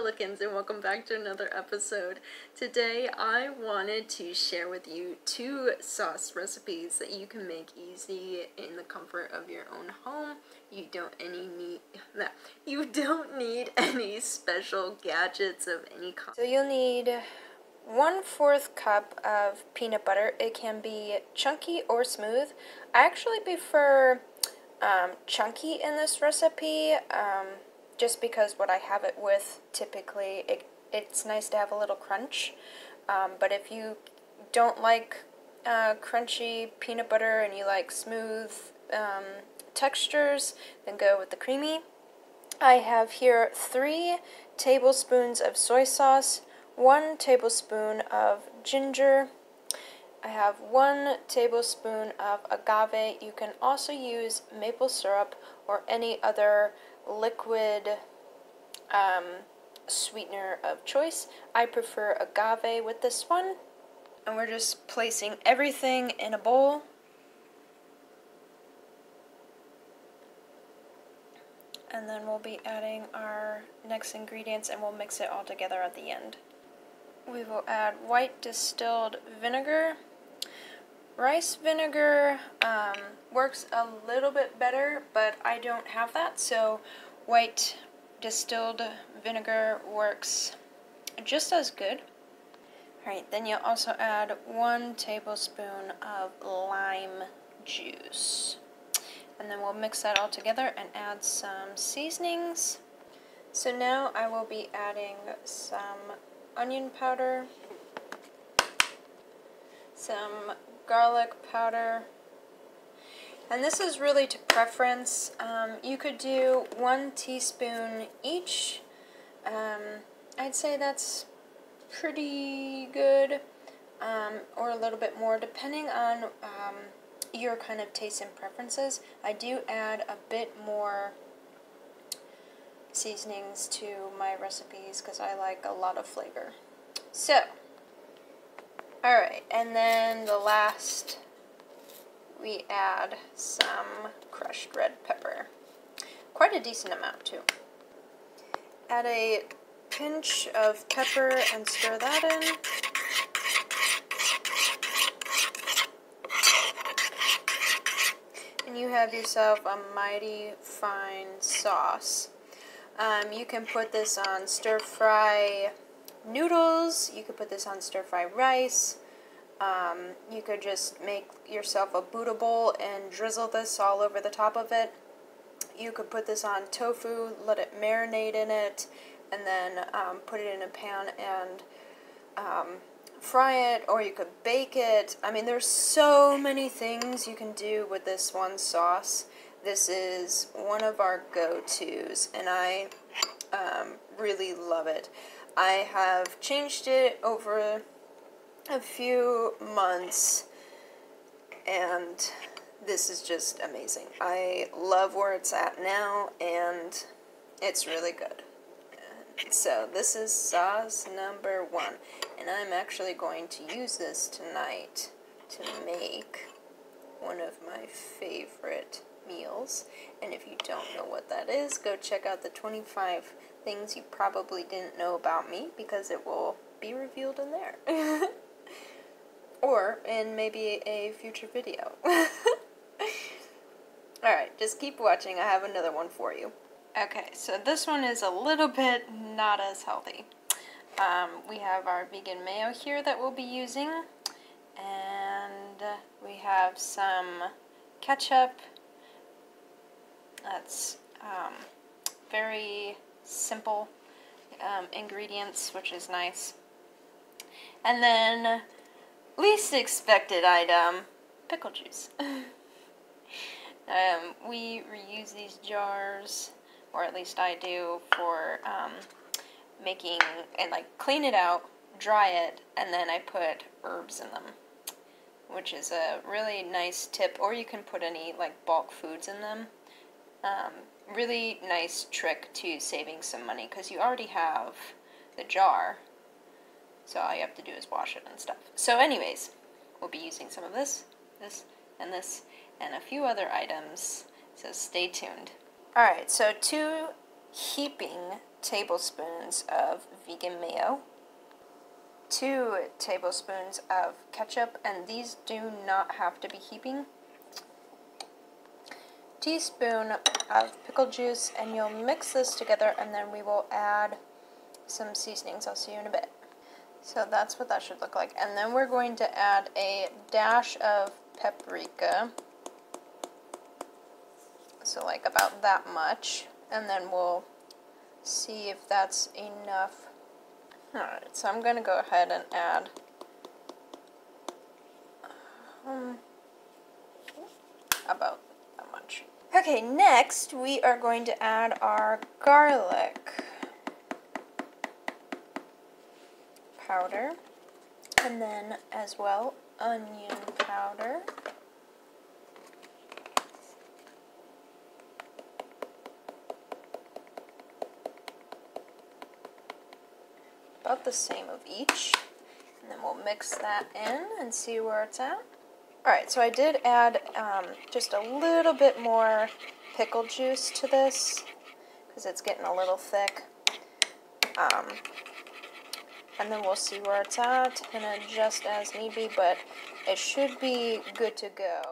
Willowkins, and welcome back to another episode. Today I wanted to share with you 2 sauce recipes that you can make easy in the comfort of your own home. You don't need any special gadgets of any kind. So you'll need 1/4 cup of peanut butter. It can be chunky or smooth. I actually prefer chunky in this recipe, just because what I have it with typically, it's nice to have a little crunch, but if you don't like crunchy peanut butter and you like smooth textures, then go with the creamy. I have here 3 tablespoons of soy sauce, 1 tablespoon of ginger. I have 1 tablespoon of agave. You can also use maple syrup or any other liquid sweetener of choice. I prefer agave with this one. And we're just placing everything in a bowl. And then we'll be adding our next ingredients and we'll mix it all together at the end. We will add white distilled vinegar. Rice vinegar works a little bit better, but I don't have that, so white distilled vinegar works just as good. Alright, then you'll also add 1 tablespoon of lime juice. And then we'll mix that all together and add some seasonings. So now I will be adding some onion powder, some garlic powder, and this is really to preference. You could do 1 teaspoon each. I'd say that's pretty good, or a little bit more depending on your kind of taste and preferences. I do add a bit more seasonings to my recipes because I like a lot of flavor. So alright, and then the last, we add some crushed red pepper. Quite a decent amount, too. Add a pinch of pepper and stir that in. And you have yourself a mighty fine sauce. You can put this on stir-fry noodles, you could put this on stir-fry rice, you could just make yourself a Buddha bowl and drizzle this all over the top of it. You could put this on tofu, let it marinate in it, and then put it in a pan and fry it, or you could bake it. I mean, there's so many things you can do with this one sauce. This is one of our go-tos, and I really love it. I have changed it over a few months, and this is just amazing. I love where it's at now, and it's really good. So this is sauce number 1, and I'm actually going to use this tonight to make one of my favorite meals. And if you don't know what that is, go check out the 25 things you probably didn't know about me, because it will be revealed in there. Or in maybe a future video. Alright, just keep watching. I have another one for you. Okay, so this one is a little bit not as healthy. We have our vegan mayo here that we'll be using, and we have some ketchup. That's very simple ingredients, which is nice. And then, least expected item, pickle juice. We reuse these jars, or at least I do, for making, and like clean it out, dry it, and then I put herbs in them, which is a really nice tip. Or you can put any like bulk foods in them. Really nice trick to saving some money, because you already have the jar, so all you have to do is wash it and stuff. So anyways, we'll be using some of this, and a few other items, so stay tuned. Alright, so 2 heaping tablespoons of vegan mayo, 2 tablespoons of ketchup, and these do not have to be heaping, teaspoon of pickle juice, and you'll mix this together, and then we will add some seasonings. I'll see you in a bit. So that's what that should look like. And then we're going to add a dash of paprika, so like about that much, and then we'll see if that's enough. Alright, so I'm going to go ahead and add about that much. Okay, next we are going to add our garlic powder, and then as well onion powder, about the same of each, and then we'll mix that in and see where it's at. Alright, so I did add just a little bit more pickle juice to this because it's getting a little thick. And then we'll see where it's at and adjust as need be, but it should be good to go.